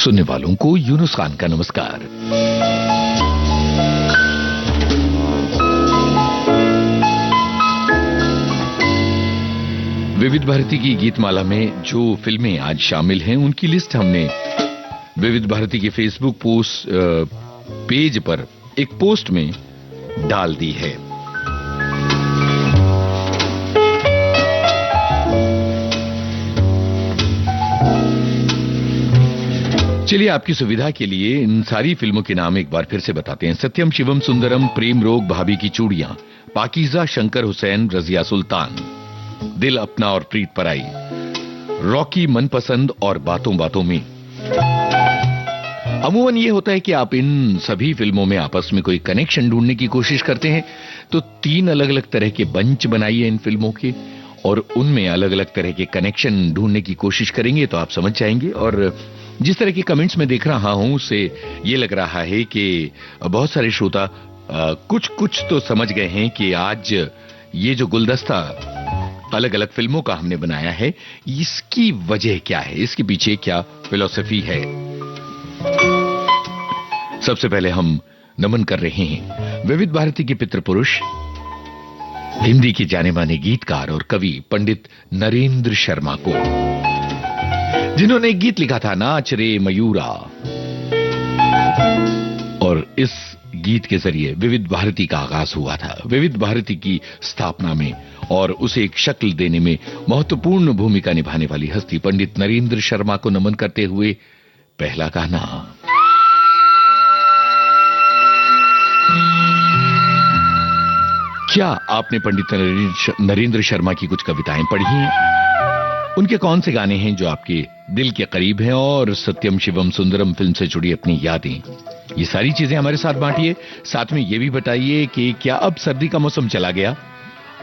सुनने वालों को यूनुस खान का नमस्कार। विविध भारती की गीतमाला में जो फिल्में आज शामिल हैं उनकी लिस्ट हमने विविध भारती के फेसबुक पेज पर एक पोस्ट में डाल दी है। चलिए आपकी सुविधा के लिए इन सारी फिल्मों के नाम एक बार फिर से बताते हैं। सत्यम शिवम सुंदरम, प्रेम रोग, भाभी की चूड़ियां, पाकीज़ा, शंकर हुसैन, रजिया सुल्तान, दिल अपना और प्रीत पराई, रॉकी, मनपसंद और बातों बातों में। अमूमन ये होता है कि आप इन सभी फिल्मों में आपस में कोई कनेक्शन ढूंढने की कोशिश करते हैं, तो 3 अलग अलग तरह के बंच बनाइए इन फिल्मों के और उनमें अलग अलग तरह के कनेक्शन ढूंढने की कोशिश करेंगे तो आप समझ जाएंगे। और जिस तरह के कमेंट्स में देख रहा हूं उससे ये लग रहा है कि बहुत सारे श्रोता कुछ तो समझ गए हैं कि आज ये जो गुलदस्ता अलग अलग फिल्मों का हमने बनाया है इसकी वजह क्या है, इसके पीछे क्या फिलॉसफी है। सबसे पहले हम नमन कर रहे हैं विविध भारती के पितृ पुरुष, हिंदी के जाने माने गीतकार और कवि पंडित नरेंद्र शर्मा को, जिन्होंने एक गीत लिखा था, नाच रे मयूरा, और इस गीत के जरिए विविध भारती का आगाज हुआ था। विविध भारती की स्थापना में और उसे एक शक्ल देने में महत्वपूर्ण भूमिका निभाने वाली हस्ती पंडित नरेंद्र शर्मा को नमन करते हुए पहला गाना। क्या आपने पंडित नरेंद्र शर्मा की कुछ कविताएं पढ़ी हैं? उनके कौन से गाने हैं जो आपके दिल के करीब हैं? और सत्यम शिवम सुंदरम फिल्म से जुड़ी अपनी यादें, ये सारी चीजें हमारे साथ बांटिए। साथ में ये भी बताइए कि क्या अब सर्दी का मौसम चला गया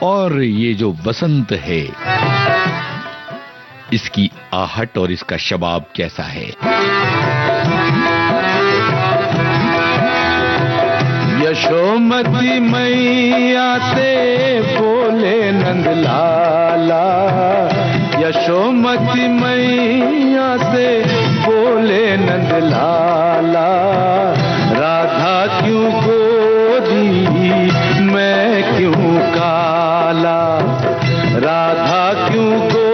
और ये जो बसंत है इसकी आहट और इसका शबाब कैसा है। यशोमती मैया से बोले नंद लाला, यशोमती मैया से बोले नंद लाला, राधा क्यों गोरी मैं क्यों काला, राधा क्यों गोरी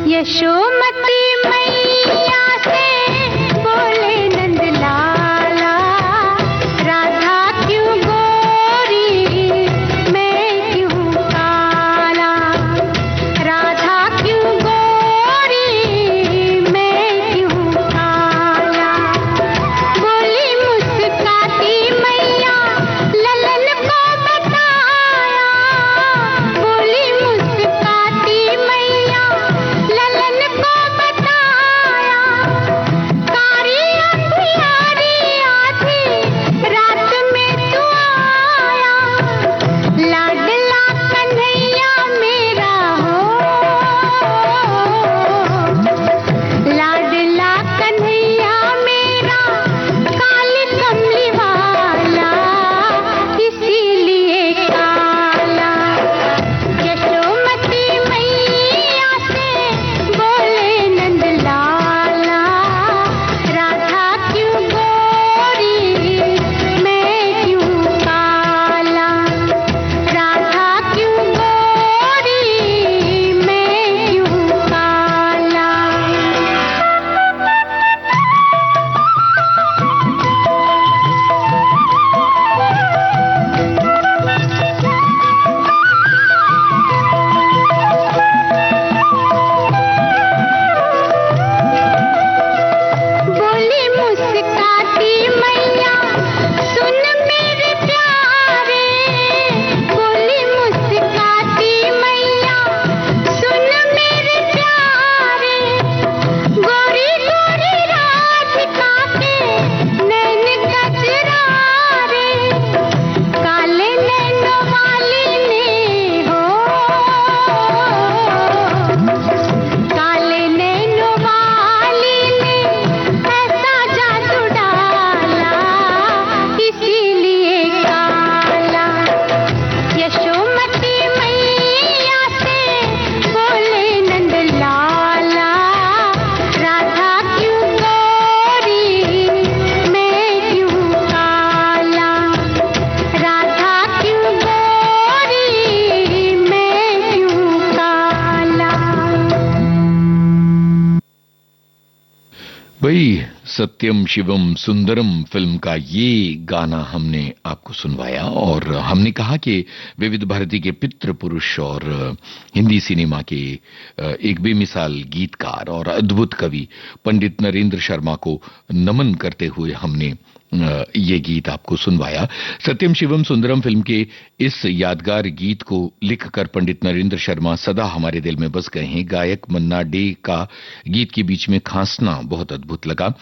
यशोमती मैया से बोले नंद लाला, राधा क्यों गोरी मैं क्यों काला, राधा क्यों गोरी मैं क्यों भाई सत्यम शिवम सुंदरम फिल्म का ये गाना हमने आपको सुनवाया और हमने कहा कि विविध भारती के पितृ पुरुष और हिंदी सिनेमा के एक बेमिसाल गीतकार और अद्भुत कवि पंडित नरेंद्र शर्मा को नमन करते हुए हमने ये गीत आपको सुनवाया। सत्यम शिवम सुंदरम फिल्म के इस यादगार गीत को लिखकर पंडित नरेंद्र शर्मा सदा हमारे दिल में बस गए हैं। गायक मन्ना डे का गीत के बीच में खांसना बहुत अद्भुत लगा,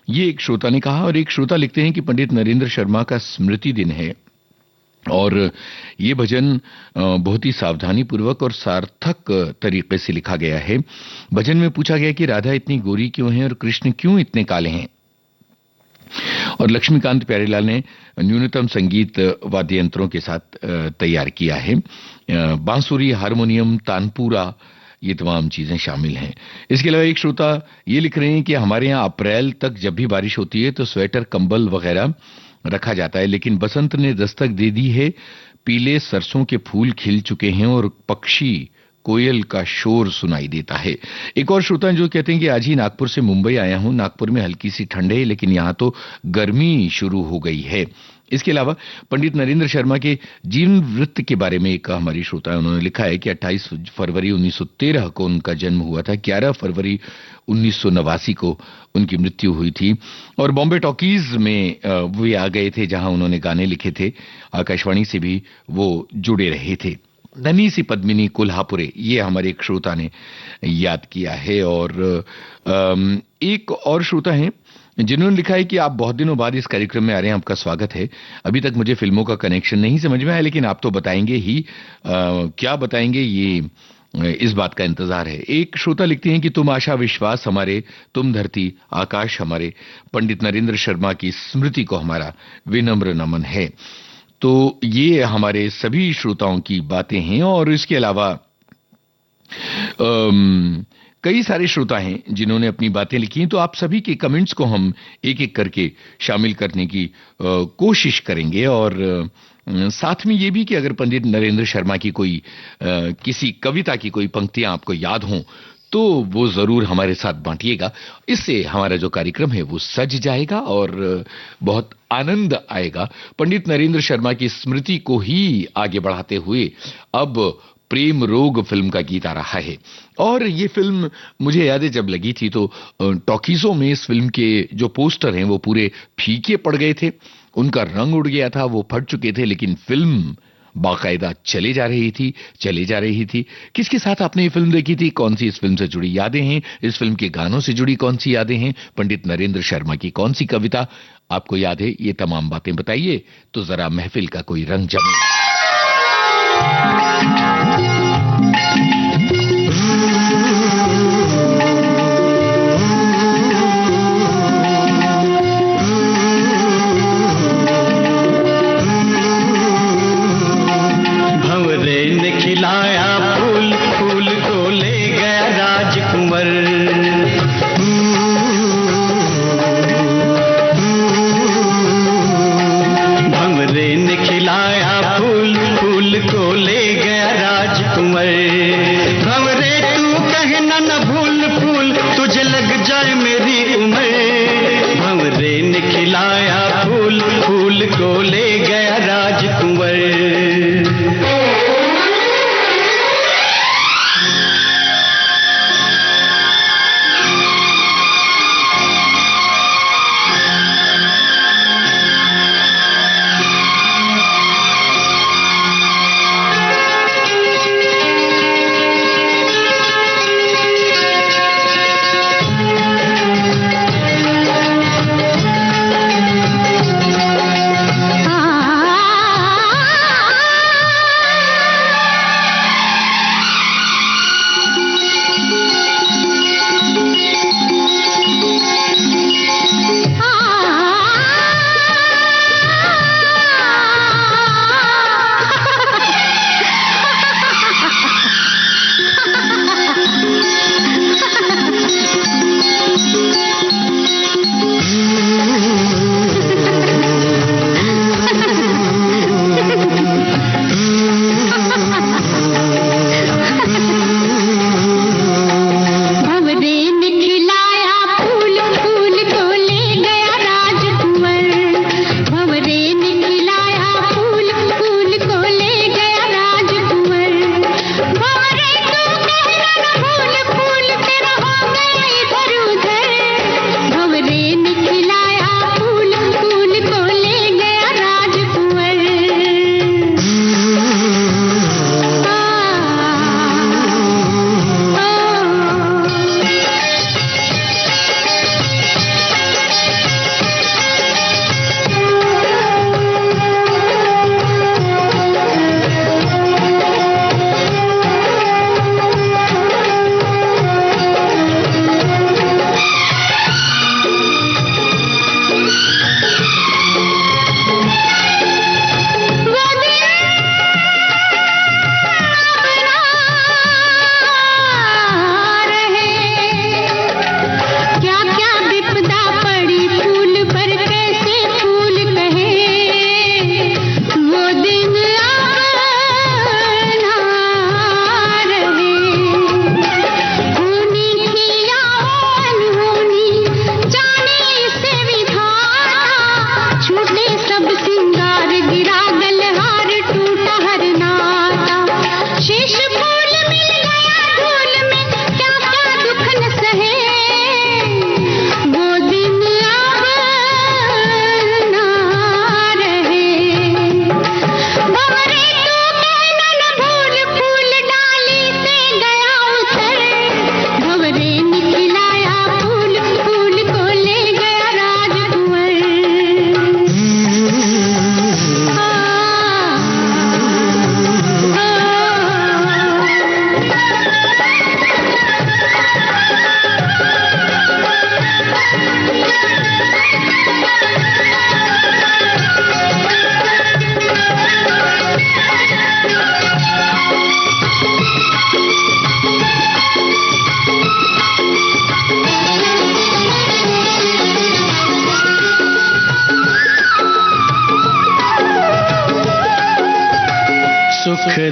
ये एक श्रोता ने कहा। और एक श्रोता लिखते हैं कि पंडित नरेंद्र शर्मा का स्मृति दिन है और ये भजन बहुत ही सावधानी पूर्वक और सार्थक तरीके से लिखा गया है। भजन में पूछा गया कि राधा इतनी गोरी क्यों है और कृष्ण क्यों इतने काले हैं, और लक्ष्मीकांत प्यारेलाल ने न्यूनतम संगीत वाद्य यंत्रों के साथ तैयार किया है। बांसुरी, हारमोनियम, तानपुरा, ये तमाम चीजें शामिल हैं। इसके अलावा एक श्रोता ये लिख रहे हैं कि हमारे यहाँ अप्रैल तक जब भी बारिश होती है तो स्वेटर, कंबल वगैरह रखा जाता है, लेकिन बसंत ने दस्तक दे दी है। पीले सरसों के फूल खिल चुके हैं और पक्षी कोयल का शोर सुनाई देता है। एक और श्रोता जो कहते हैं कि आज ही नागपुर से मुंबई आया हूं, नागपुर में हल्की सी ठंड है लेकिन यहां तो गर्मी शुरू हो गई है। इसके अलावा पंडित नरेंद्र शर्मा के जीवन वृत्त के बारे में एक हमारी श्रोता है, उन्होंने लिखा है कि 28 फरवरी 1913 को उनका जन्म हुआ था, 11 फरवरी 1989 को उनकी मृत्यु हुई थी और बॉम्बे टॉकीज में वे आ गए थे जहां उन्होंने गाने लिखे थे। आकाशवाणी से भी वो जुड़े रहे थे। नन्ही सी पद्मिनी कोल्हापुरे, ये हमारे एक श्रोता ने याद किया है। और एक और श्रोता है जिन्होंने लिखा है कि आप बहुत दिनों बाद इस कार्यक्रम में आ रहे हैं, आपका स्वागत है। अभी तक मुझे फिल्मों का कनेक्शन नहीं समझ में आया, लेकिन आप तो बताएंगे ही। क्या बताएंगे ये इस बात का इंतजार है। एक श्रोता लिखते हैं कि तुम आशा विश्वास हमारे, तुम धरती आकाश हमारे, पंडित नरेंद्र शर्मा की स्मृति को हमारा विनम्र नमन है। तो ये हमारे सभी श्रोताओं की बातें हैं और इसके अलावा कई सारे श्रोता हैं जिन्होंने अपनी बातें लिखी हैं, तो आप सभी के कमेंट्स को हम एक एक करके शामिल करने की कोशिश करेंगे। और साथ में ये भी कि अगर पंडित नरेंद्र शर्मा की कोई किसी कविता की कोई पंक्तियां आपको याद हों तो वो जरूर हमारे साथ बांटिएगा। इससे हमारा जो कार्यक्रम है वो सज जाएगा और बहुत आनंद आएगा। पंडित नरेंद्र शर्मा की स्मृति को ही आगे बढ़ाते हुए अब प्रेम रोग फिल्म का गीत आ रहा है। और ये फिल्म मुझे याद है जब लगी थी तो टॉकीजों में इस फिल्म के जो पोस्टर हैं वो पूरे फीके पड़ गए थे, उनका रंग उड़ गया था, वो फट चुके थे, लेकिन फिल्म बाकायदा चले जा रही थी। किसके साथ आपने ये फिल्म देखी थी? कौन सी इस फिल्म से जुड़ी यादें हैं? इस फिल्म के गानों से जुड़ी कौन सी यादें हैं? पंडित नरेंद्र शर्मा की कौन सी कविता आपको याद है? ये तमाम बातें बताइए तो जरा महफिल का कोई रंग जमे।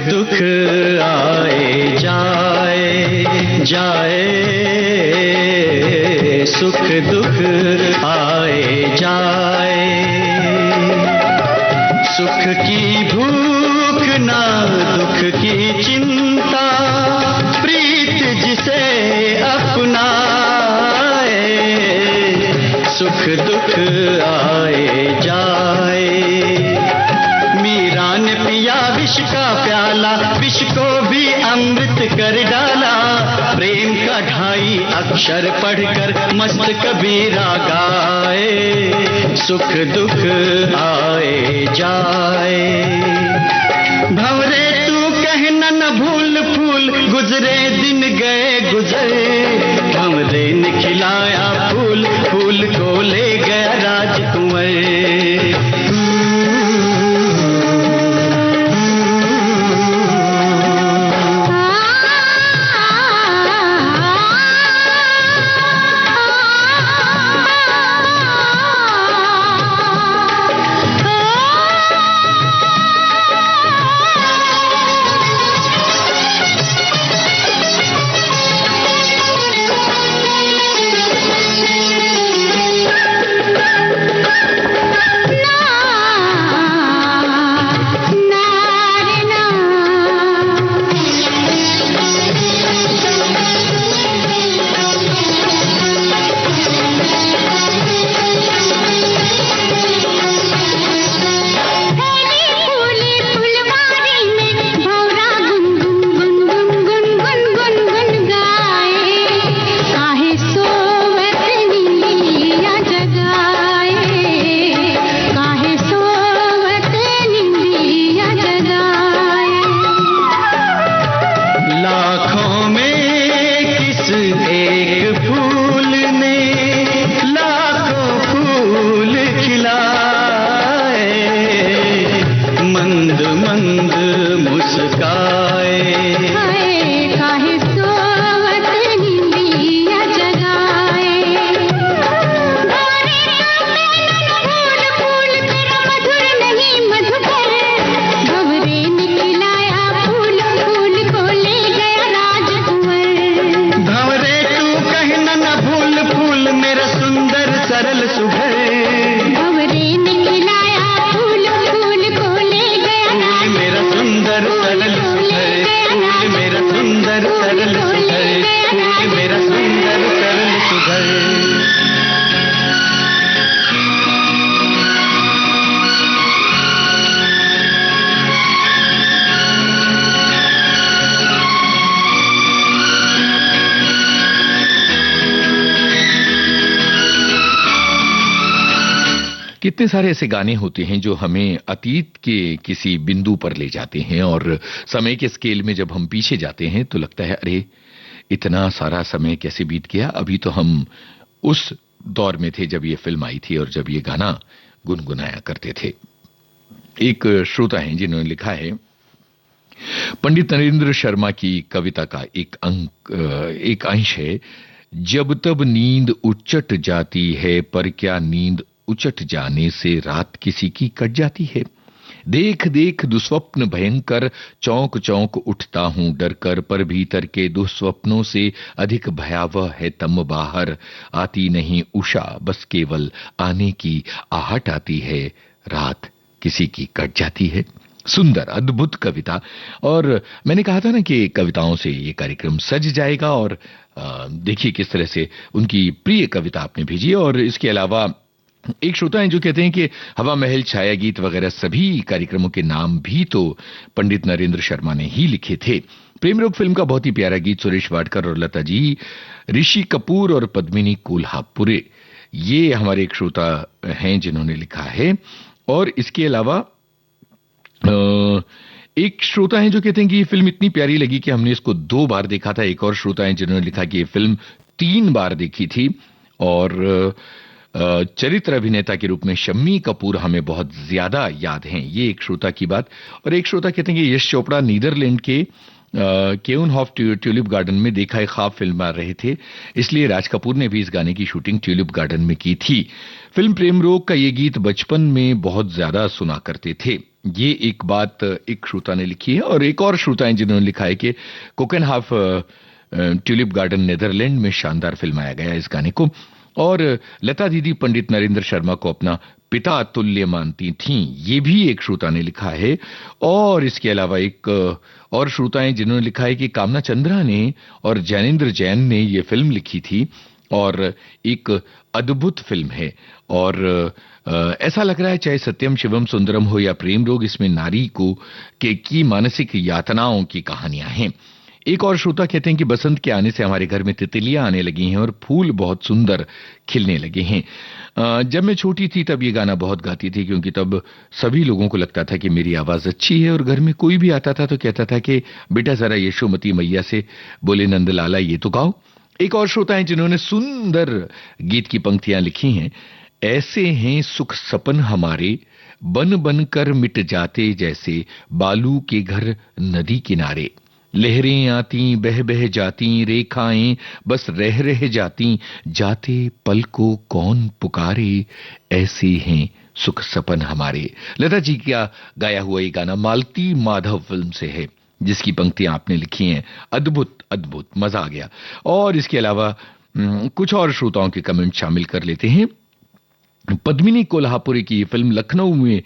दुख आए जाए जाए, सुख दुख आए जाए, सुख की भूख ना दुख की चिंता, प्रीत जिसे अपनाए, सुख दुख आए जाए। मीरा ने पिया विष का प्याला, विष को भी अमृत कर डाला, प्रेम का 2.5 अक्षर पढ़कर मस्त कबीरा गाए, सुख दुख आए जाए। भंवरे तू कहना न भूल फूल, गुजरे दिन गए गुजरे, भंवरे ने खिलाया फूल, फूल को ले गया राजकुंवर। कितने सारे ऐसे गाने होते हैं जो हमें अतीत के किसी बिंदु पर ले जाते हैं, और समय के स्केल में जब हम पीछे जाते हैं तो लगता है अरे इतना सारा समय कैसे बीत गया, अभी तो हम उस दौर में थे जब ये फिल्म आई थी और जब ये गाना गुनगुनाया करते थे। एक श्रोता हैं जिन्होंने लिखा है, पंडित नरेंद्र शर्मा की कविता का एक अंश है, जब तब नींद उचट जाती है, पर क्या नींद उचट जाने से रात किसी की कट जाती है। देख देख दुस्वप्न भयंकर, चौंक चौंक उठता हूं डर कर, पर भीतर के दुस्वप्नों से अधिक भयावह है तम बाहर। आती नहीं उषा, बस केवल आने की आहट आती है, रात किसी की कट जाती है। सुंदर अद्भुत कविता। और मैंने कहा था ना कि कविताओं से ये कार्यक्रम सज जाएगा, और देखिए किस तरह से उनकी प्रिय कविता आपने भेजी। और इसके अलावा एक श्रोता हैं जो कहते हैं कि हवा महल, छाया गीत वगैरह सभी कार्यक्रमों के नाम भी तो पंडित नरेंद्र शर्मा ने ही लिखे थे। प्रेम रोग फिल्म का बहुत ही प्यारा गीत सुरेश वाडकर और लता जी, ऋषि कपूर और पद्मिनी कोल्हापुरे, ये हमारे एक श्रोता हैं जिन्होंने लिखा है। और इसके अलावा एक श्रोता हैं जो कहते हैं कि ये फिल्म इतनी प्यारी लगी कि हमने इसको 2 बार देखा था। एक और श्रोता हैं जिन्होंने लिखा कि ये फिल्म 3 बार देखी थी, और चरित्र अभिनेता के रूप में शम्मी कपूर हमें बहुत ज्यादा याद हैं। ये एक श्रोता की बात। और एक श्रोता कहते हैं कि यश चोपड़ा नीदरलैंड के केउनहॉफ ट्यूलिप गार्डन में देखा एक ख्वाब फिल्म बना रहे थे, इसलिए राज कपूर ने भी इस गाने की शूटिंग ट्यूलिप गार्डन में की थी। फिल्म प्रेम रोग का ये गीत बचपन में बहुत ज्यादा सुना करते थे। ये एक बात एक श्रोता ने लिखी है, और एक और श्रोता है जिन्होंने लिखा है कि कोकेनहाफ ट्यूलिप गार्डन नीदरलैंड में शानदार फिल्माया गया इस गाने को। और लता दीदी पंडित नरेंद्र शर्मा को अपना पिता तुल्य मानती थीं, ये भी एक श्रोता ने लिखा है। और इसके अलावा एक और श्रोता हैं जिन्होंने लिखा है कि कामना चंद्रा ने और जैनेंद्र जैन ने ये फिल्म लिखी थी और एक अद्भुत फिल्म है। और ऐसा लग रहा है चाहे सत्यम शिवम सुंदरम हो या प्रेम रोग, इसमें नारी को की मानसिक यातनाओं की कहानियां हैं। एक और श्रोता कहते हैं कि बसंत के आने से हमारे घर में तितलियां आने लगी हैं और फूल बहुत सुंदर खिलने लगे हैं। जब मैं छोटी थी तब ये गाना बहुत गाती थी, क्योंकि तब सभी लोगों को लगता था कि मेरी आवाज अच्छी है, और घर में कोई भी आता था तो कहता था कि बेटा जरा यशोमती मैया से बोले नंदलाला ये तो गाओ। एक और श्रोता है जिन्होंने सुंदर गीत की पंक्तियां लिखी हैं। ऐसे हैं सुख सपन हमारे, बन बन कर मिट जाते जैसे बालू के घर नदी किनारे। लहरें आती बह बह जाती, रेखाएं बस रह रह जाती, जाते पल को कौन पुकारे, ऐसे हैं सुख सपन हमारे। लता जी का गाया हुआ ये गाना मालती माधव फिल्म से है, जिसकी पंक्तियां आपने लिखी हैं। अद्भुत अद्भुत, मजा आ गया। और इसके अलावा कुछ और श्रोताओं के कमेंट शामिल कर लेते हैं। पद्मिनी कोल्हापुरी की फिल्म लखनऊ में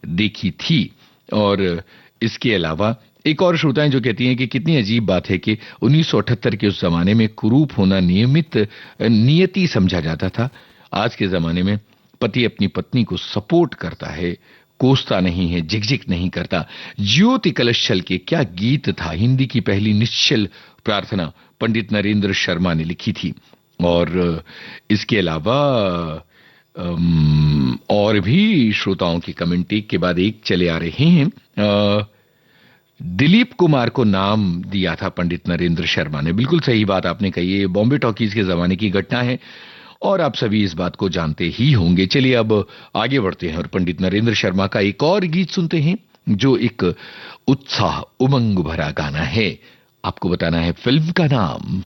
देखी थी। और इसके अलावा एक और श्रोता है जो कहती हैं कि कितनी अजीब बात है कि 1978 के उस जमाने में कुरूप होना नियमित नियति समझा जाता था। आज के जमाने में पति अपनी पत्नी को सपोर्ट करता है, कोसता नहीं है, झिकझिक नहीं करता। ज्योति कलश छल के क्या गीत था, हिंदी की पहली निश्चल प्रार्थना पंडित नरेंद्र शर्मा ने लिखी थी। और इसके अलावा और भी श्रोताओं की कमेंट एक के बाद एक चले आ रहे हैं। दिलीप कुमार को नाम दिया था पंडित नरेंद्र शर्मा ने, बिल्कुल सही बात आपने कही है। बॉम्बे टॉकीज के जमाने की घटना है और आप सभी इस बात को जानते ही होंगे। चलिए अब आगे बढ़ते हैं और पंडित नरेंद्र शर्मा का एक और गीत सुनते हैं जो एक उत्साह उमंग भरा गाना है। आपको बताना है फिल्म का नाम।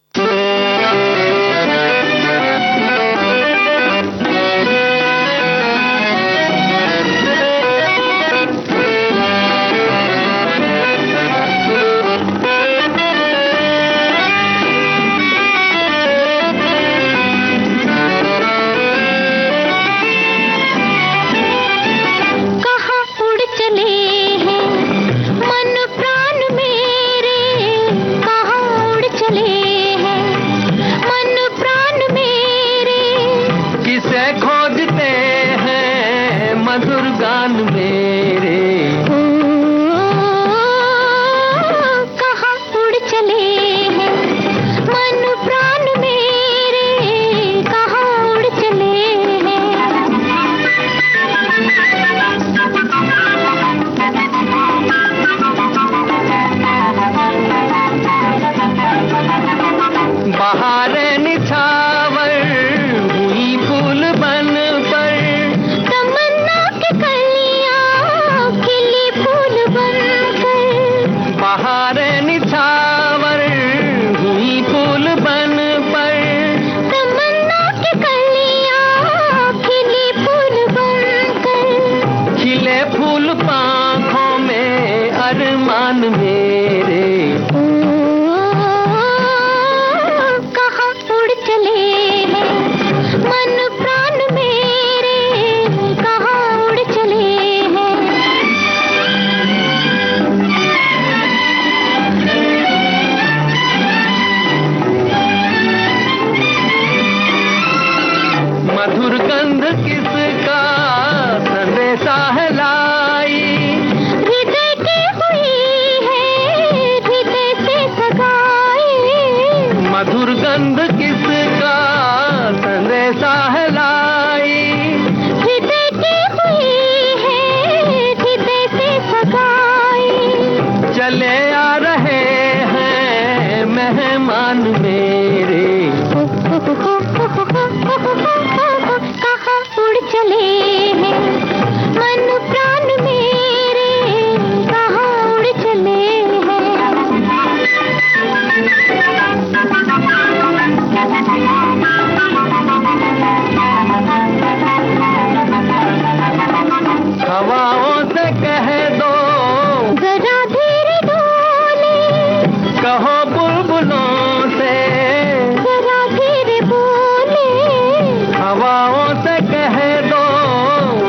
कह दो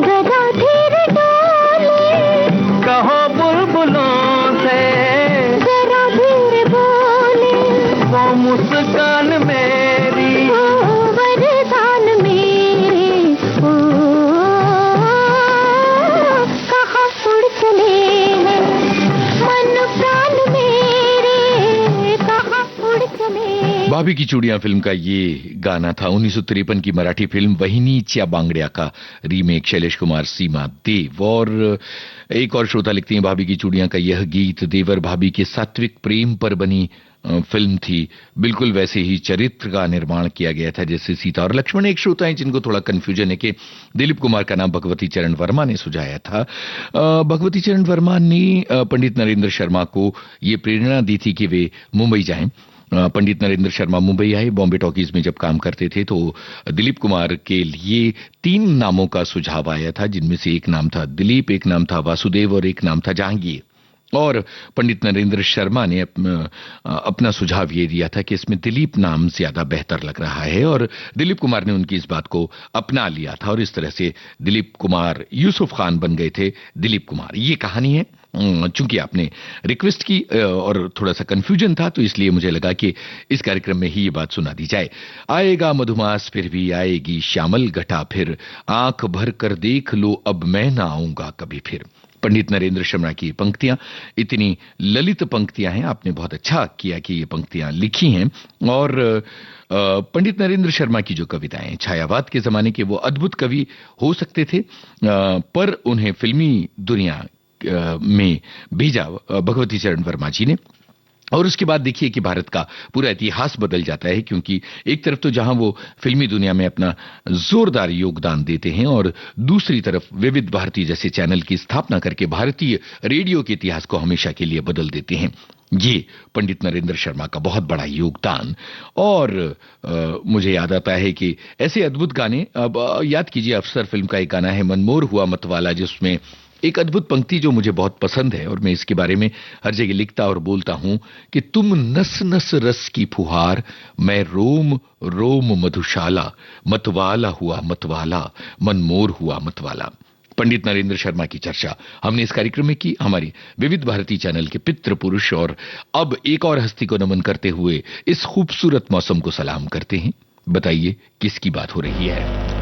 जरा धीरे डोले, कहो बुलबुलों से जरा धीरे बोले, वो मुस्कान मेरी ओ वरदान मेरे, ओ कहाँ उड़ चले हैं मन प्राण मेरे, कहाँ उड़ चले। भाभी की चूड़ियां फिल्म का ये गाना था 1953 की मराठी फिल्म वहिनीच्या बांगड्या का रीमेक, शैलेश कुमार, सीमा देव। और एक और श्रोता लिखती हैं, भाभी की चूड़ियां का यह गीत देवर भाभी के सात्विक प्रेम पर बनी फिल्म थी। बिल्कुल वैसे ही चरित्र का निर्माण किया गया था जैसे सीता और लक्ष्मण। एक श्रोता है जिनको थोड़ा कंफ्यूजन है कि दिलीप कुमार का नाम भगवती चरण वर्मा ने सुझाया था। भगवती चरण वर्मा ने पंडित नरेंद्र शर्मा को ये प्रेरणा दी थी कि वे मुंबई जाएं। पंडित नरेंद्र शर्मा मुंबई आए, बॉम्बे टॉकीज में जब काम करते थे तो दिलीप कुमार के लिए 3 नामों का सुझाव आया था, जिनमें से एक नाम था दिलीप, एक नाम था वासुदेव और एक नाम था जहांगीर। और पंडित नरेंद्र शर्मा ने अपना सुझाव ये दिया था कि इसमें दिलीप नाम ज्यादा बेहतर लग रहा है, और दिलीप कुमार ने उनकी इस बात को अपना लिया था और इस तरह से दिलीप कुमार यूसुफ खान बन गए थे दिलीप कुमार। ये कहानी है। चूंकि आपने रिक्वेस्ट की और थोड़ा सा कंफ्यूजन था तो इसलिए मुझे लगा कि इस कार्यक्रम में ही ये बात सुना दी जाए। आएगा मधुमास फिर भी आएगी श्यामल घटा फिर, आंख भर कर देख लो अब मैं ना आऊंगा कभी फिर। पंडित नरेंद्र शर्मा की पंक्तियां इतनी ललित पंक्तियां हैं, आपने बहुत अच्छा किया कि ये पंक्तियां लिखी हैं। और पंडित नरेंद्र शर्मा की जो कविताएं छायावाद के जमाने के, वो अद्भुत कवि हो सकते थे, पर उन्हें फिल्मी दुनिया में भेजा भगवती चरण वर्मा जी ने। और उसके बाद देखिए कि भारत का पूरा इतिहास बदल जाता है, क्योंकि एक तरफ तो जहां वो फिल्मी दुनिया में अपना जोरदार योगदान देते हैं और दूसरी तरफ विविध भारती जैसे चैनल की स्थापना करके भारतीय रेडियो के इतिहास को हमेशा के लिए बदल देते हैं। ये पंडित नरेंद्र शर्मा का बहुत बड़ा योगदान। और मुझे याद आता है कि ऐसे अद्भुत गाने, अब याद कीजिए अफसर फिल्म का एक गाना है मनमोर हुआ मतवाला, जिसमें एक अद्भुत पंक्ति जो मुझे बहुत पसंद है और मैं इसके बारे में हर जगह लिखता और बोलता हूं कि तुम नस नस रस की फुहार, मैं रोम रोम मधुशाला, मतवाला हुआ मतवाला, मनमोर हुआ मतवाला। पंडित नरेंद्र शर्मा की चर्चा हमने इस कार्यक्रम में की, हमारी विविध भारती चैनल के पितृ पुरुष। और अब एक और हस्ती को नमन करते हुए इस खूबसूरत मौसम को सलाम करते हैं। बताइए किसकी बात हो रही है?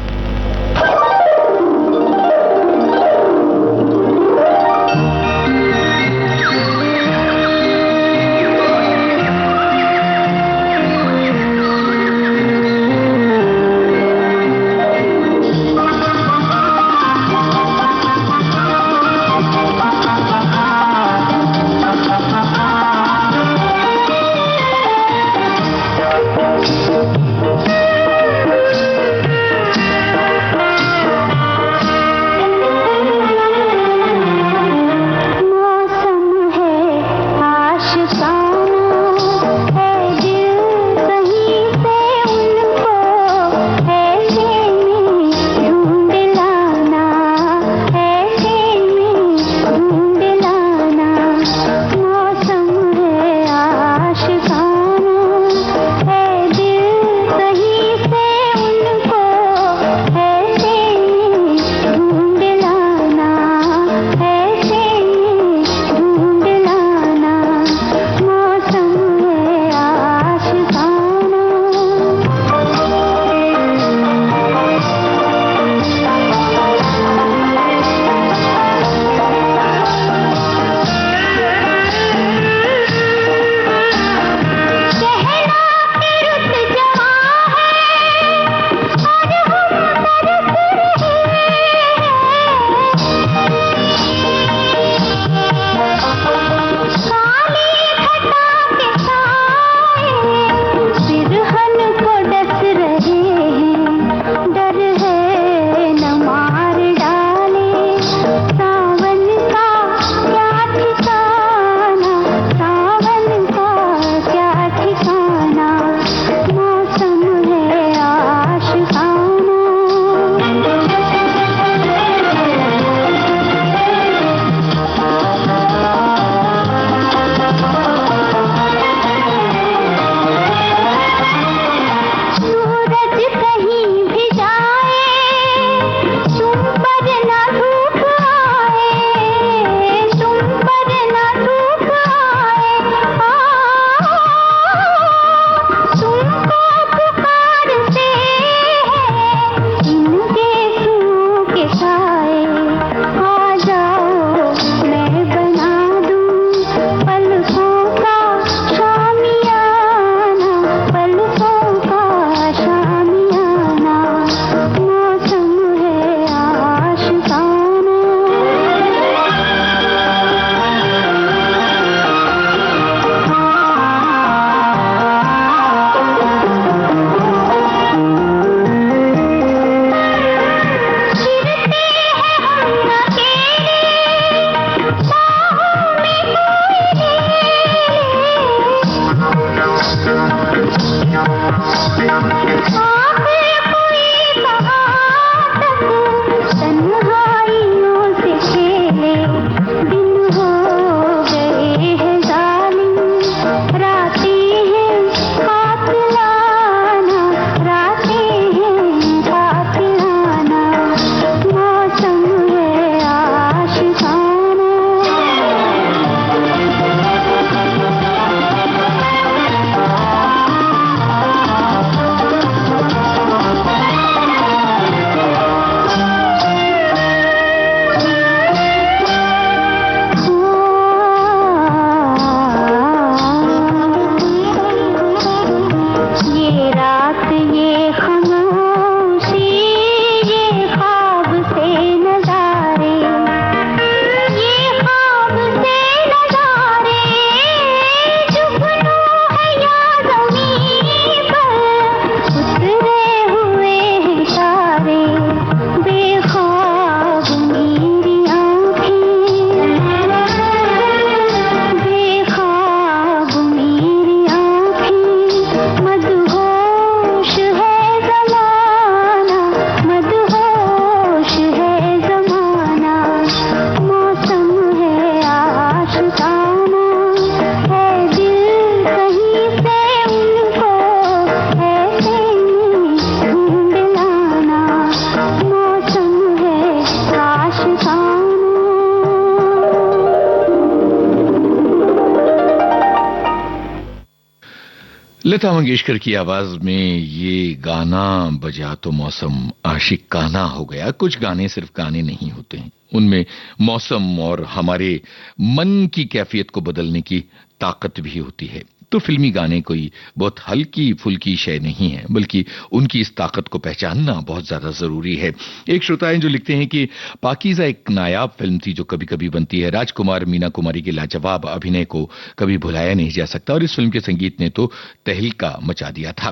लता मंगेशकर की आवाज में ये गाना बजा तो मौसम आशिकाना हो गया। कुछ गाने सिर्फ गाने नहीं होते हैं, उनमें मौसम और हमारे मन की कैफियत को बदलने की ताकत भी होती है। तो फिल्मी गाने कोई बहुत हल्की फुल्की शय नहीं है, बल्कि उनकी इस ताकत को पहचानना बहुत ज्यादा जरूरी है। एक श्रोता हैं जो लिखते हैं कि पाकीज़ा एक नायाब फिल्म थी जो कभी कभी बनती है। राजकुमार मीना कुमारी के लाजवाब अभिनय को कभी भुलाया नहीं जा सकता और इस फिल्म के संगीत ने तो तहलका मचा दिया था।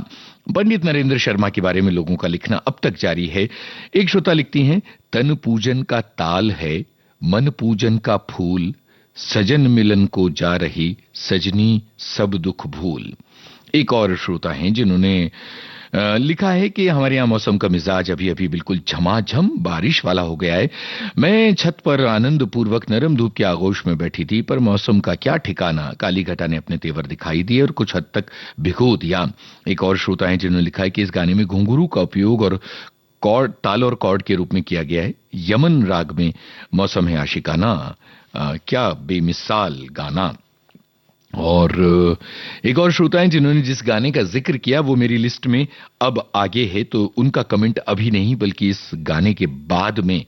पंडित नरेंद्र शर्मा के बारे में लोगों का लिखना अब तक जारी है। एक श्रोता लिखती हैं, तन पूजन का ताल है, मन पूजन का फूल, सजन मिलन को जा रही सजनी सब दुख भूल। एक और श्रोता हैं जिन्होंने लिखा है कि हमारे यहाँ मौसम का मिजाज अभी अभी बिल्कुल झमाझम बारिश वाला हो गया है। मैं छत पर आनंद पूर्वक नरम धूप के आगोश में बैठी थी, पर मौसम का क्या ठिकाना, काली घटा ने अपने तेवर दिखाई दिए और कुछ हद तक भिगो दिया। एक और श्रोता हैं जिन्होंने लिखा है कि इस गाने में घुंघरू का उपयोग और कॉर्ड, ताल और कॉर्ड के रूप में किया गया है। यमन राग में मौसम है आशिकाना, क्या बेमिसाल गाना। और एक और श्रोता हैं जिन्होंने जिस गाने का जिक्र किया वो मेरी लिस्ट में अब आगे है, तो उनका कमेंट अभी नहीं बल्कि इस गाने के बाद में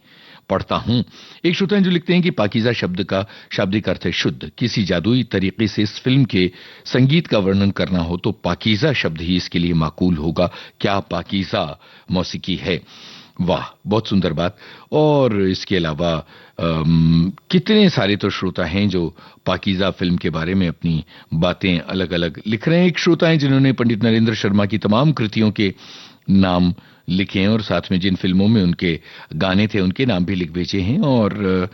पढ़ता हूं। एक श्रोता हैं जो लिखते हैं कि पाकीज़ा शब्द का शाब्दिक अर्थ है शुद्ध। किसी जादुई तरीके से इस फिल्म के संगीत का वर्णन करना हो तो पाकीज़ा शब्द ही इसके लिए माकूल होगा। क्या पाकीज़ा मौसीकी है। वाह, बहुत सुंदर बात। और इसके अलावा कितने सारे तो श्रोता हैं जो पाकीज़ा फिल्म के बारे में अपनी बातें अलग अलग लिख रहे हैं। एक श्रोता हैं जिन्होंने पंडित नरेंद्र शर्मा की तमाम कृतियों के नाम लिखे हैं और साथ में जिन फिल्मों में उनके गाने थे उनके नाम भी लिख भेजे हैं। और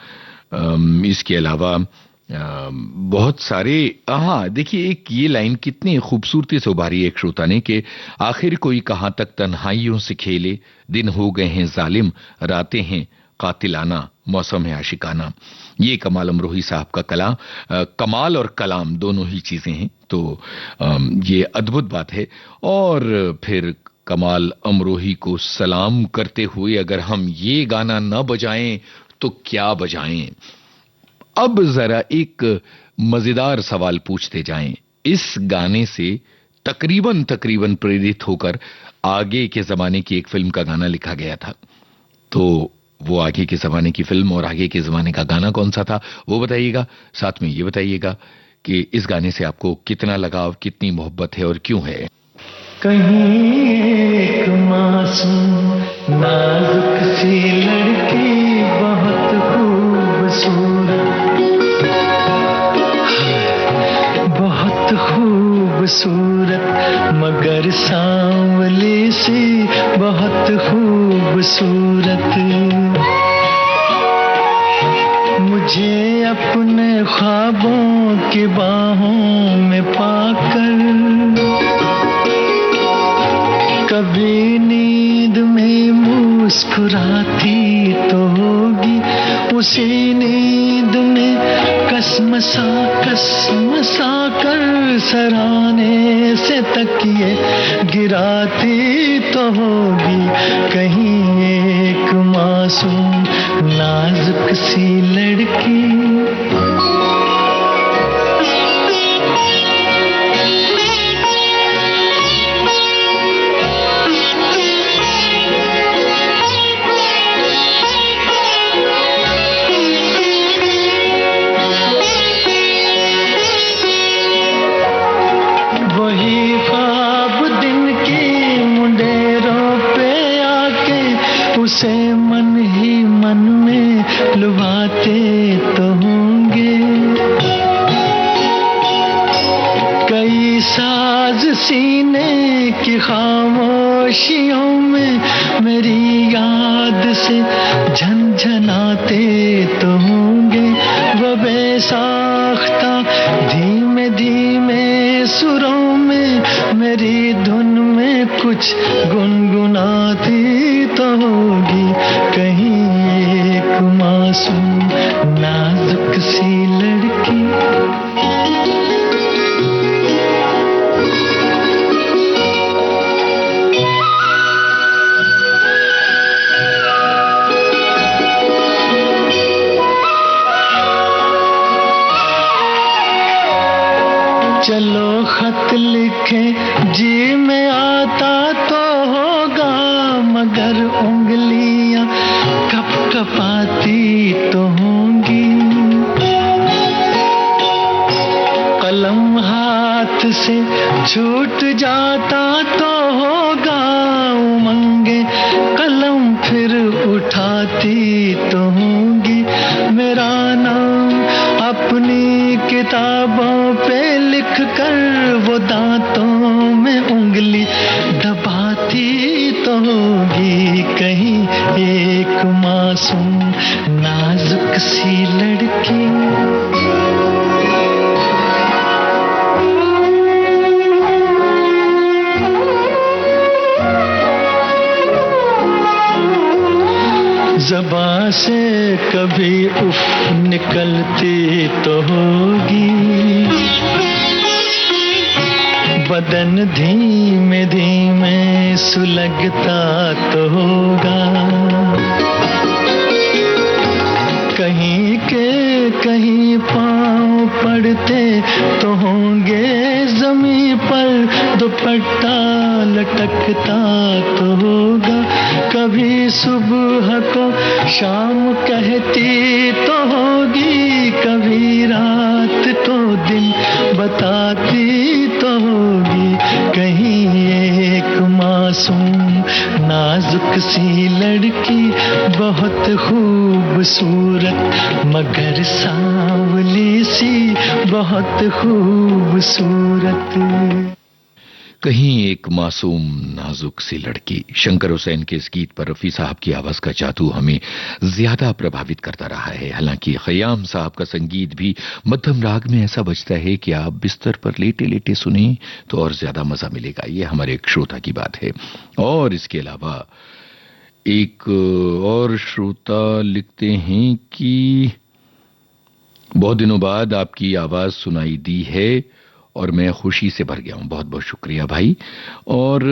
इसके अलावा बहुत सारे, हाँ देखिए, एक ये लाइन कितनी खूबसूरती से उभारी है एक श्रोता ने कि आखिर कोई कहां तक तन्हाइयों से खेले, दिन हो गए हैं जालिम, रातें हैं कातिलाना, मौसम है आशिकाना। ये कमाल अमरोही साहब का कलाम, कमाल और कलाम दोनों ही चीजें हैं, तो ये अद्भुत बात है। और फिर कमाल अमरोही को सलाम करते हुए अगर हम ये गाना न बजाएं तो क्या बजाएं। अब जरा एक मजेदार सवाल पूछते जाएं। इस गाने से तकरीबन प्रेरित होकर आगे के जमाने की एक फिल्म का गाना लिखा गया था, तो वो आगे के जमाने की फिल्म और आगे के जमाने का गाना कौन सा था वो बताइएगा। साथ में ये बताइएगा कि इस गाने से आपको कितना लगाव, कितनी मोहब्बत है और क्यों है। कहीं एक मासूम नाजुक सी लड़की बहुत खूबसूरत, बहुत खूबसूरत, मगर सांवली सी बहुत खूबसूरत। मुझे अपने ख्वाबों की बाहों में पाकर कभी नींद में मुस्कुराती तो होगी, उसी नींद में कसमसा कर सराने से तकिए गिराती तो होगी। कहीं एक मासूम नाजुक सी लड़की उसे मन ही मन में लुभाते तो होंगे। कई साज सीने की खामोशियों में मेरी याद से झनझनाते तो होंगे। वो बेसाख्ता धीमे धीमे सुरों में मेरी धुन में कुछ गुनगुनाती तो होगी। कहीं एक मासूम नाजुक सी लड़की चलो खत लिखे छूट जाता तो होगा उमंगे, कलम फिर उठाती तो होंगी मेरा नाम अपनी किताबों पे लिख कर, वो दांतों में उंगली दबाती तो होगी कहीं एक मासूम नाजुक सी लड़की। ज़बां से कभी उफ निकलती तो होगी, बदन धीमे धीमे सुलगता तो होगा, कहीं के कहीं पाँव पड़ते तो होंगे ज़मीं पर, दुपट्टा लटकता तो होगा, कभी सुबह को शाम कहती तो होगी, कभी रात को दिन बताती तो होगी कहीं एक मासूम नाजुक सी लड़की, बहुत खूबसूरत मगर सांवली सी, बहुत खूबसूरत। कहीं एक मासूम नाजुक सी लड़की। शंकर हुसैन के इस गीत पर रफी साहब की आवाज का जादू हमें ज्यादा प्रभावित करता रहा है। हालांकि खयाम साहब का संगीत भी मध्यम राग में ऐसा बजता है कि आप बिस्तर पर लेटे लेटे सुने तो और ज्यादा मजा मिलेगा। ये हमारे एक श्रोता की बात है। और इसके अलावा एक और श्रोता लिखते हैं कि बहुत दिनों बाद आपकी आवाज सुनाई दी है और मैं खुशी से भर गया हूं। बहुत बहुत शुक्रिया भाई। और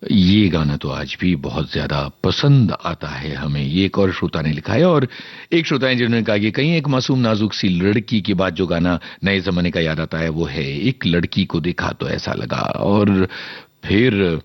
ये गाना तो आज भी बहुत ज्यादा पसंद आता है हमें। ये एक और श्रोता ने लिखा है। और एक श्रोता है जिन्होंने कहा कि कहीं एक मासूम नाजुक सी लड़की के बाद जो गाना नए जमाने का याद आता है वो है एक लड़की को देखा तो ऐसा लगा। और फिर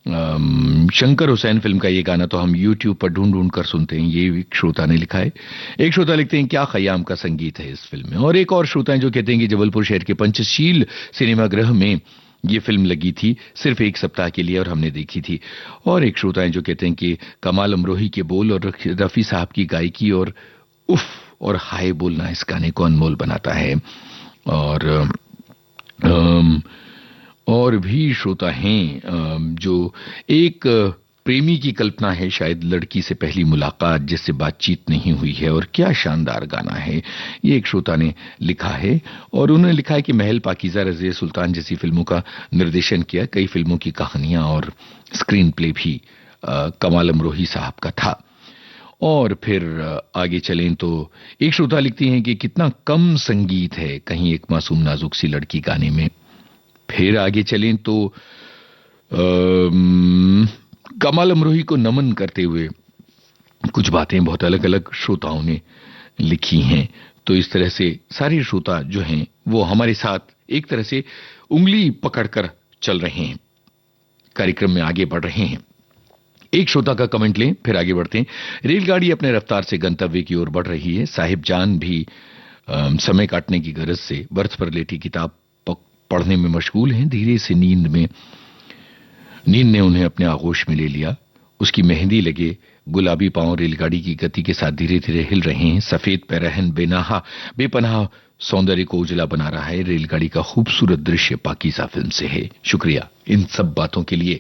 शंकर हुसैन फिल्म का ये गाना तो हम YouTube पर ढूंढ ढूंढ कर सुनते हैं। ये एक श्रोता ने लिखा है। एक श्रोता लिखते हैं क्या खयाम का संगीत है इस फिल्म में। और एक और श्रोता है जो कहते हैं कि जबलपुर शहर के पंचशील सिनेमागृह में ये फिल्म लगी थी सिर्फ एक सप्ताह के लिए और हमने देखी थी। और एक श्रोता है जो कहते हैं कि कमाल अमरोही के बोल और रफी साहब की गायकी और उफ और हाय बोलना इस गाने को अनमोल बनाता है। और भी श्रोता हैं जो एक प्रेमी की कल्पना है, शायद लड़की से पहली मुलाकात जिससे बातचीत नहीं हुई है और क्या शानदार गाना है। ये एक श्रोता ने लिखा है। और उन्होंने लिखा है कि महल पाकीज़ा रज़िया सुल्तान जैसी फिल्मों का निर्देशन किया। कई फिल्मों की कहानियां और स्क्रीन प्ले भी कमाल अमरोही साहब का था। और फिर आगे चलें तो एक श्रोता लिखती हैं कि कितना कम संगीत है कहीं एक मासूम नाजुक सी लड़की गाने में। फिर आगे चलें तो कमाल अमरोही को नमन करते हुए कुछ बातें बहुत अलग अलग श्रोताओं ने लिखी हैं। तो इस तरह से सारे श्रोता जो हैं वो हमारे साथ एक तरह से उंगली पकड़कर चल रहे हैं, कार्यक्रम में आगे बढ़ रहे हैं। एक श्रोता का कमेंट लें फिर आगे बढ़ते हैं। रेलगाड़ी अपने रफ्तार से गंतव्य की ओर बढ़ रही है। साहिब जान भी समय काटने की गरज से बर्थ पर लेटी किताब पढ़ने में मशगूल हैं। धीरे से नींद ने उन्हें अपने आगोश में ले लिया। उसकी मेहंदी लगे गुलाबी पांव रेलगाड़ी की गति के साथ धीरे धीरे हिल रहे हैं। सफेद पैरहन बेपनाह सौंदर्य को उजला बना रहा है। रेलगाड़ी का खूबसूरत दृश्य पाकीज़ा फिल्म से है। शुक्रिया इन सब बातों के लिए।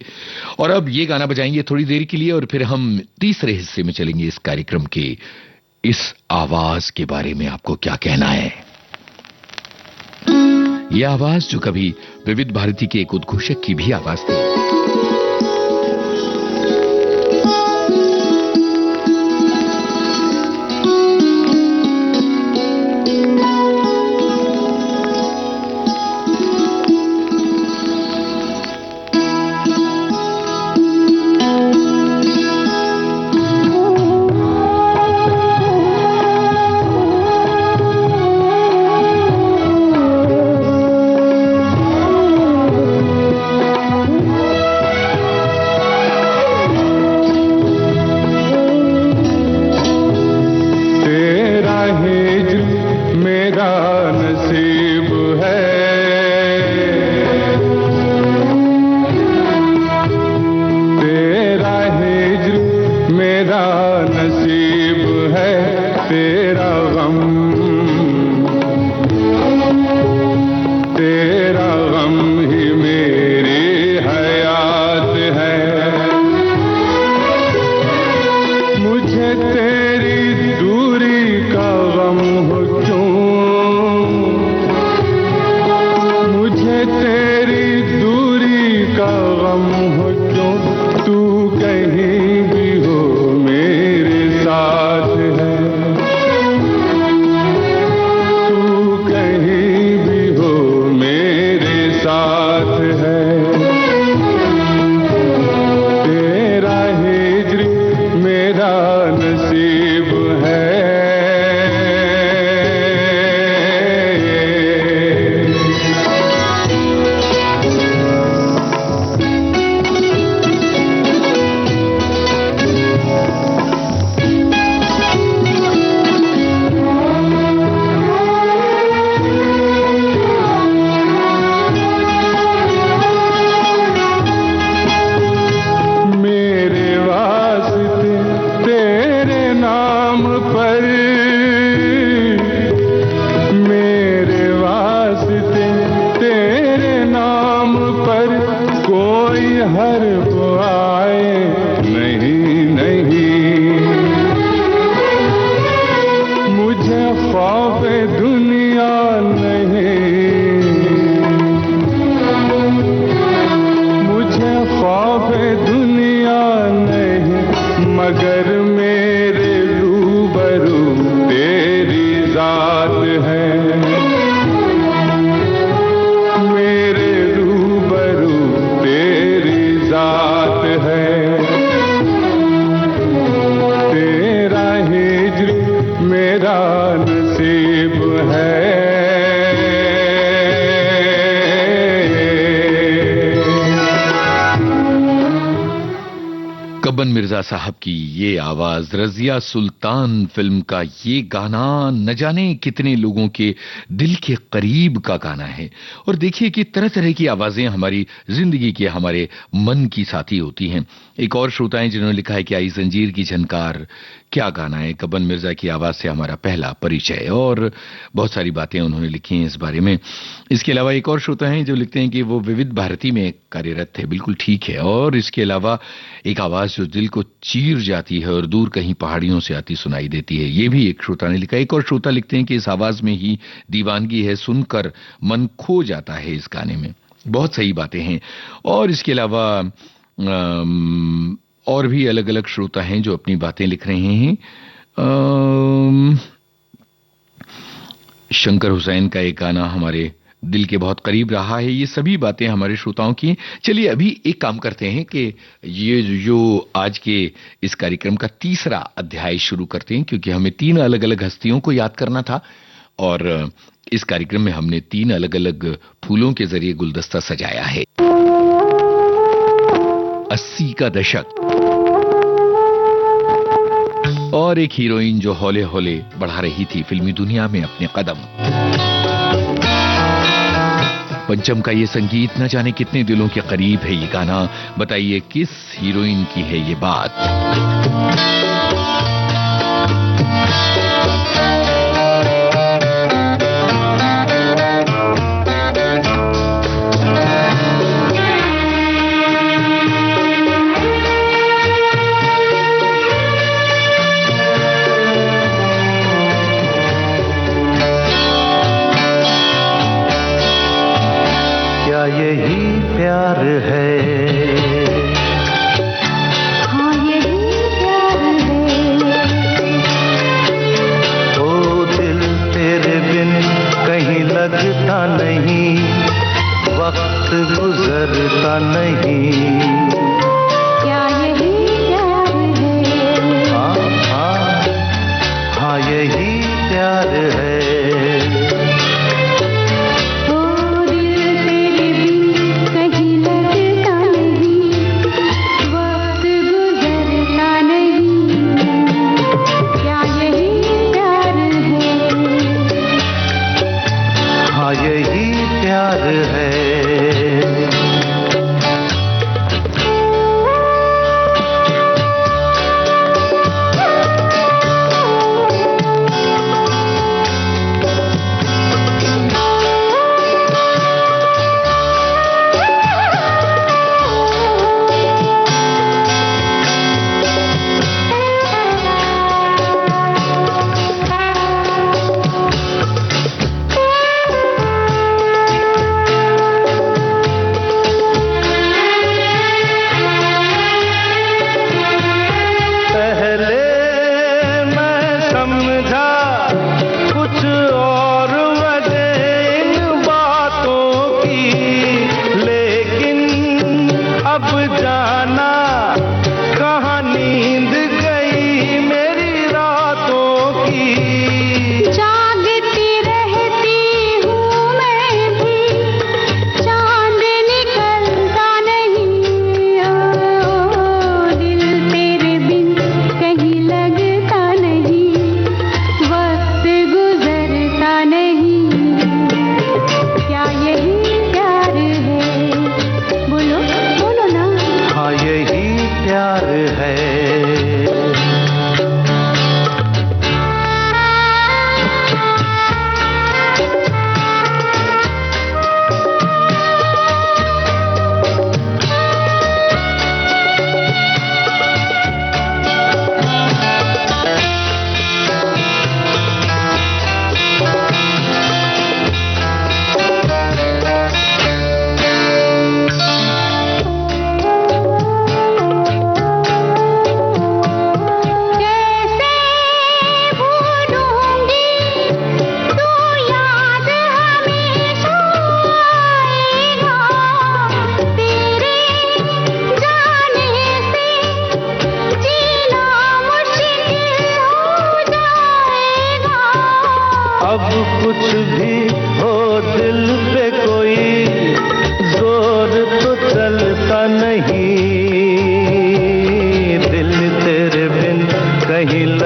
और अब ये गाना बजाएंगे थोड़ी देर के लिए और फिर हम तीसरे हिस्से में चलेंगे इस कार्यक्रम के। इस आवाज के बारे में आपको क्या कहना है? यह आवाज जो कभी विविध भारती के एक उद्घोषक की भी आवाज थी। मेरा नसीब है तेरा गम, तेरा गम ही मेरी हयात है। मुझे तेरी दूरी का गम हो क्यों, मुझे तेरी दूरी का गम हो क्यों, तू कहीं भी हो मेरे साथ है, तू कहीं भी हो मेरे साथ है। तेरा हिज्र मेरा नसीब है। मेरे वास्ते तेरे नाम पर, मेरे वास्ते तेरे नाम पर कोई हर्फ आए नहीं नहीं। मुझे खौफ दुनिया नहीं, मुझे खौफ दुनिया नहीं, मगर मेरे रूबरू तेरी जात है, मेरे रूबरू तेरी जात है। तेरा हिज्र मेरा नसीब है। कब्बन मिर्जा साहब की ये आवाज, रजिया सुल्तान फिल्म का ये गाना न जाने कितने लोगों के दिल के करीब का गाना है। और देखिए कि तरह तरह की आवाजें हमारी जिंदगी के, हमारे मन की साथी होती हैं। एक और श्रोता हैं जिन्होंने लिखा है कि आई जंजीर की झनकार, क्या गाना है। कब्बन मिर्जा की आवाज से हमारा पहला परिचय, और बहुत सारी बातें उन्होंने लिखी हैं इस बारे में। इसके अलावा एक और श्रोता हैं जो लिखते हैं कि वो विविध भारती में कार्यरत थे। बिल्कुल ठीक है। और इसके अलावा एक आवाज जो दिल को चीर जाती है और दूर कहीं पहाड़ियों से आती सुनाई देती है, ये भी एक श्रोता ने लिखा। एक और श्रोता लिखते हैं कि इस आवाज में ही दीवानगी है, सुनकर मन खो जाता है इस गाने में। बहुत सही बातें हैं। और इसके अलावा और भी अलग अलग श्रोता हैं जो अपनी बातें लिख रहे हैं। शंकर हुसैन का एक गाना हमारे दिल के बहुत करीब रहा है। ये सभी बातें हमारे श्रोताओं की। चलिए अभी एक काम करते हैं कि ये जो आज के इस कार्यक्रम का तीसरा अध्याय शुरू करते हैं, क्योंकि हमें 3 अलग अलग हस्तियों को याद करना था और इस कार्यक्रम में हमने 3 अलग अलग फूलों के जरिए गुलदस्ता सजाया है। 80 का दशक और एक हीरोइन जो हौले हौले बढ़ा रही थी फिल्मी दुनिया में अपने कदम। पंचम का ये संगीत न जाने कितने दिलों के करीब है। ये गाना बताइए किस हीरोइन की है ये बात। क्या यही प्यार है? हाँ यही प्यार है। ओ दिल तेरे बिन कहीं लगता नहीं, वक्त गुजरता नहीं। क्या यही प्यार है? हाँ हाँ हाँ यही प्यार है। ओ दिल तेरे बिन कहीं लगता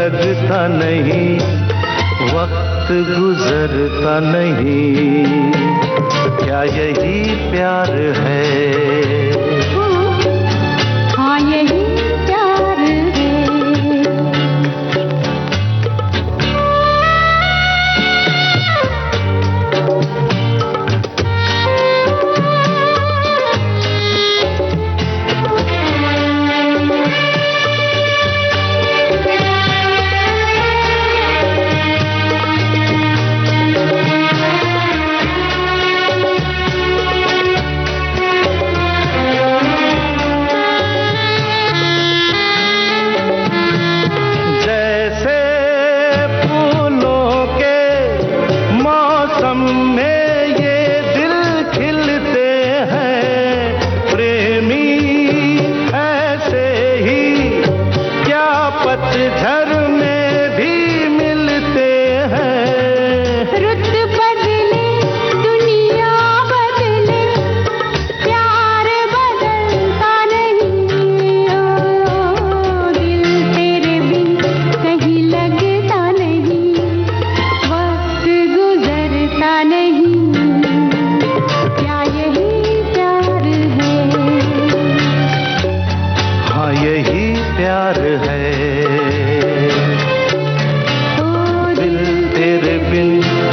लगता नहीं, वक्त गुजरता नहीं, क्या यही प्यार है? हाँ यही प्यार है।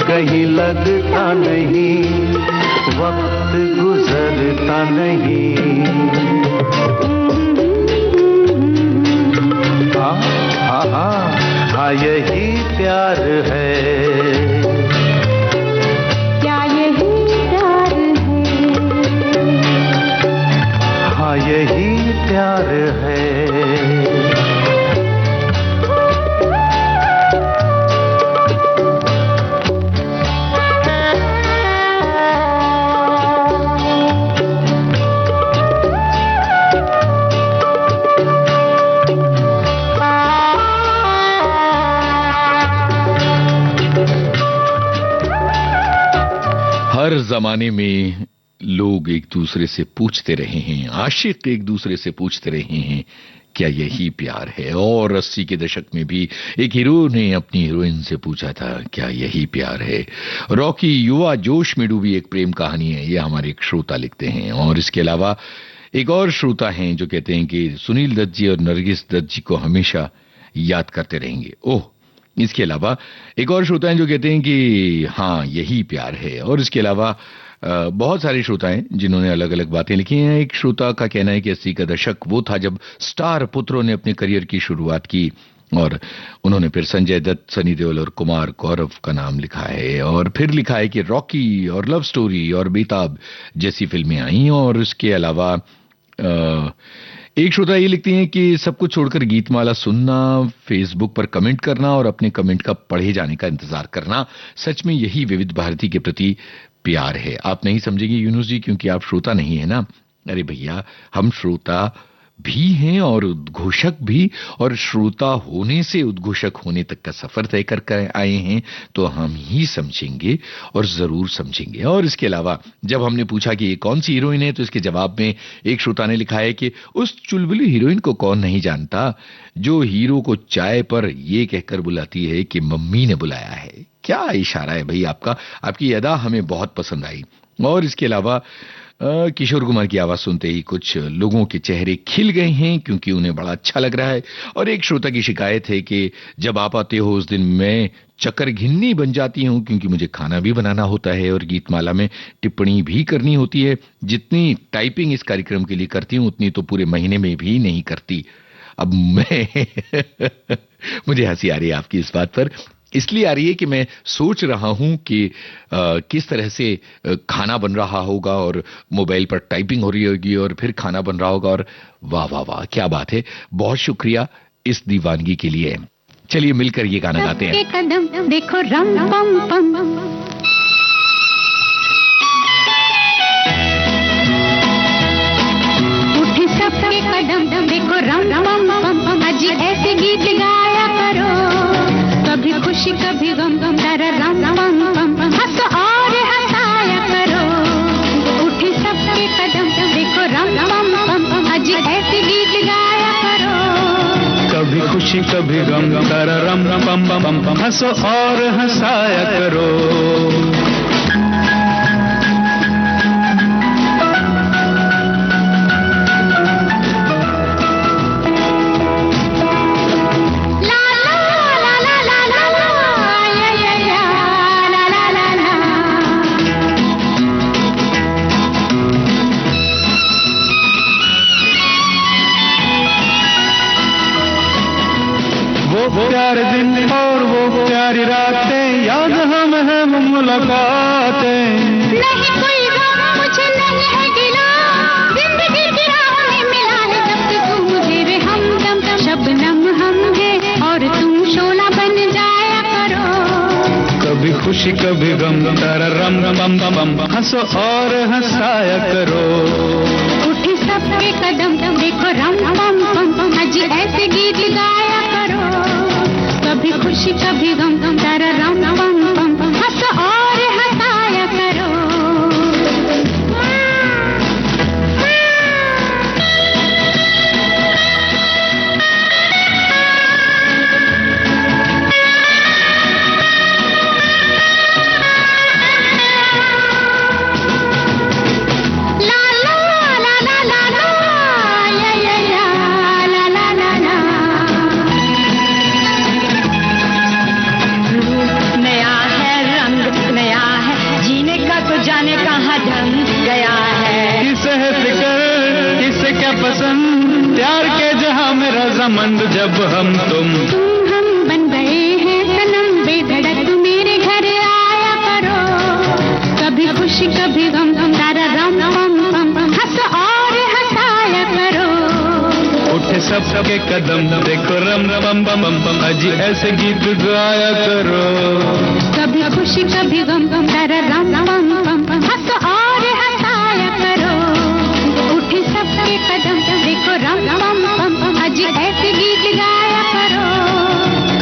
कहीं लगता नहीं, वक्त गुजरता नहीं। हाँ हाँ हाँ हाँ यही प्यार है। क्या यही प्यार है? हाँ यही प्यार है। हर जमाने में लोग एक दूसरे से पूछते रहे हैं, आशिक एक दूसरे से पूछते रहे हैं क्या यही प्यार है। और 80 के दशक में भी एक हीरो ने अपनी हीरोइन से पूछा था क्या यही प्यार है। रॉकी युवा जोश में डूबी एक प्रेम कहानी है, ये हमारे एक श्रोता लिखते हैं। और इसके अलावा एक और श्रोता हैं जो कहते हैं कि सुनील दत्त जी और नरगिस दत्त जी को हमेशा याद करते रहेंगे। ओह, इसके अलावा एक और श्रोता हैं जो कहते हैं कि हाँ यही प्यार है। और इसके अलावा बहुत सारे श्रोता हैं जिन्होंने अलग अलग बातें लिखी हैं। एक श्रोता का कहना है कि 80 का दशक वो था जब स्टार पुत्रों ने अपने करियर की शुरुआत की, और उन्होंने फिर संजय दत्त, सनी देओल और कुमार गौरव का नाम लिखा है। और फिर लिखा है कि रॉकी और लव स्टोरी और बेताब जैसी फिल्में आई। और इसके अलावा एक श्रोता ये लिखती हैं कि सब कुछ छोड़कर गीतमाला सुनना, फेसबुक पर कमेंट करना और अपने कमेंट का पढ़े जाने का इंतजार करना, सच में यही विविध भारती के प्रति प्यार है। आप नहीं समझेंगे यूनुस जी क्योंकि आप श्रोता नहीं है ना। अरे भैया, हम श्रोता भी हैं और उद्घोषक भी, और श्रोता होने से उद्घोषक होने तक का सफर तय कर आए हैं, तो हम ही समझेंगे और जरूर समझेंगे। और इसके अलावा जब हमने पूछा कि ये कौन सी हीरोइन है, तो इसके जवाब में एक श्रोता ने लिखा है कि उस चुलबुली हीरोइन को कौन नहीं जानता जो हीरो को चाय पर ये कहकर बुलाती है कि मम्मी ने बुलाया है। क्या इशारा है भाई आपका, आपकी अदा हमें बहुत पसंद आई। और इसके अलावा किशोर कुमार की आवाज सुनते ही कुछ लोगों के चेहरे खिल गए हैं क्योंकि उन्हें बड़ा अच्छा लग रहा है। और एक श्रोता की शिकायत है कि जब आप आते हो उस दिन मैं चक्कर घिन्नी बन जाती हूं क्योंकि मुझे खाना भी बनाना होता है और गीतमाला में टिप्पणी भी करनी होती है। जितनी टाइपिंग इस कार्यक्रम के लिए करती हूं उतनी तो पूरे महीने में भी नहीं करती। अब मैं मुझे हंसी आ रही है आपकी इस बात पर, इसलिए आ रही है कि मैं सोच रहा हूं कि किस तरह से खाना बन रहा होगा और मोबाइल पर टाइपिंग हो रही होगी और फिर खाना बन रहा होगा। और वाह वाह वाह, क्या बात है, बहुत शुक्रिया इस दीवानगी के लिए। चलिए मिलकर ये गाना गाते हैं। कदम देखो रम पम पम, उठे सबके कदम देखो रम पम पम, अजी ऐसे गीत गाया करो, कभी खुशी कभी गम गम तारा रम पम पम, हंसो और हंसाया करो। उठे सबके कदम देखो रम पम पम, अजी ऐसे गीत गाया करो, कभी खुशी कभी गम, तररम पम पम पम, हंसो और हंसाया करो। वो प्यारे दिन और वो प्यारी रातें, याद हम है वो मुलाकातें। नहीं कोई गम मुझे नहीं है गिला, जिंदगी की राह में मिला है जब से तू मुझे रे हमदम, शबनम हम है और तुम शोला बन जाया करो। कभी खुशी कभी गम, तररम बम बम, हंसो और हंसाया करो। उठे सबके कदम, देखो रम पम पम पम, अजी ऐसे गीत गाया करो। कभी खुशी कभी गम, तररम पम पम पम, हंसो और हंसाया करो। जाने कहाँ ढंग गया है। किसे है फिक्र, किसे क्या पसंद, प्यार के जहां में रजामंद जब हम तुम बन गए हैं सनम बेधड़क, तू मेरे घर आया करो। कभी खुशी कभी गम, तररम पम पम पम, हंसो और हंसाया करो। उठे सबके कदम, देखो रम पम पम पम, अजी ऐसे गीत गाया करो। कभी खुशी कभी गम, तररम पम पम पम, हंसो और हंसाया करो। उठे सबके कदम, देखो रम पम पम पम, अजी ऐसे गीत गाया करो।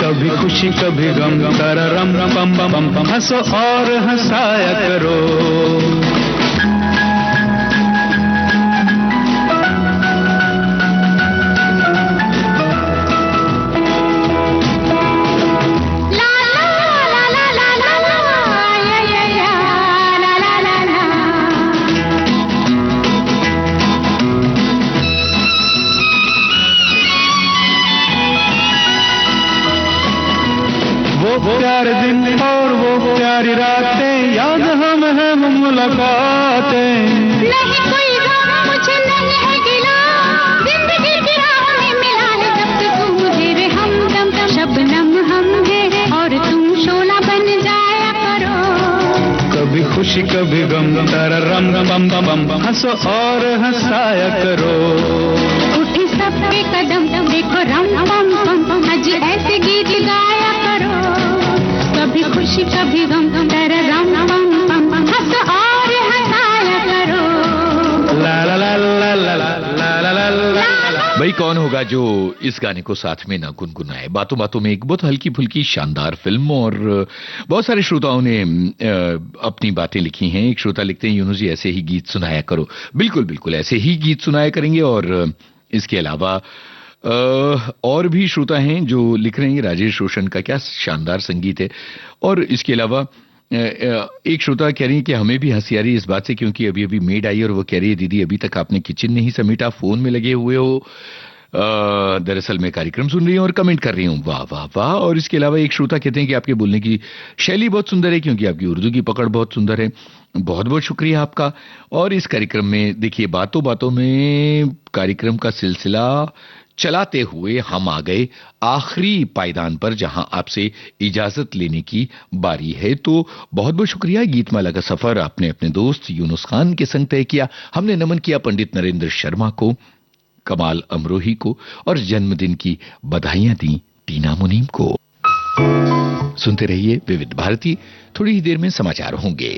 कभी खुशी कभी गम, तररम पम पम पम, हंसो और हंसाया करो। वो प्यारे दिन और वो प्यारी रातें, याद हम है वो मुलाकातें। नहीं कोई गम मुझे नहीं है गिला, जिंदगी की राह में मिला है जब से तू मुझे रे हमदम, शबनम हम है और तुम शोला बन जाया करो। कभी खुशी कभी गम, तररम बम बम, हंसो और हंसाया करो। उठे सबके कदम, देखो रम पम पम पम, अजी ऐसे गीत गाया करो। कभी खुशी कभी गम, तररम पम पम पम, हंसो और हंसाया करो। ला ला ला ला ला ला ला ला ला। भाई कौन होगा जो इस गाने को साथ में ना गुनगुनाए। बातों बातों में एक बहुत हल्की फुल्की शानदार फिल्म, और बहुत सारे श्रोताओं ने अपनी बातें लिखी हैं। एक श्रोता लिखते हैं, यूनुस जी ऐसे ही गीत सुनाया करो। बिल्कुल बिल्कुल ऐसे ही गीत सुनाया करेंगे। और इसके अलावा और भी श्रोता हैं जो लिख रहे हैं, राजेश रोशन का क्या शानदार संगीत है। और इसके अलावा एक श्रोता कह रही है कि हमें भी हंसी आ रही है इस बात से, क्योंकि अभी अभी मेड आई और वो कह रही है दीदी अभी तक आपने किचन नहीं समेटा, फोन में लगे हुए हो। दरअसल मैं कार्यक्रम सुन रही हूँ और कमेंट कर रही हूँ। वाह वाह वाह। और इसके अलावा एक श्रोता कहते हैं कि आपके बोलने की शैली बहुत सुंदर है, क्योंकि आपकी उर्दू की पकड़ बहुत सुंदर है। बहुत बहुत शुक्रिया आपका। और इस कार्यक्रम में देखिए, बातों बातों में कार्यक्रम का सिलसिला चलाते हुए हम आ गए आखिरी पायदान पर, जहां आपसे इजाजत लेने की बारी है। तो बहुत बहुत शुक्रिया। गीतमाला का सफर आपने अपने दोस्त यूनुस खान के संग तय किया। हमने नमन किया पंडित नरेंद्र शर्मा को, कमाल अमरोही को, और जन्मदिन की बधाइयां दी टीना मुनीम को। सुनते रहिए विविध भारती। थोड़ी ही देर में समाचार होंगे।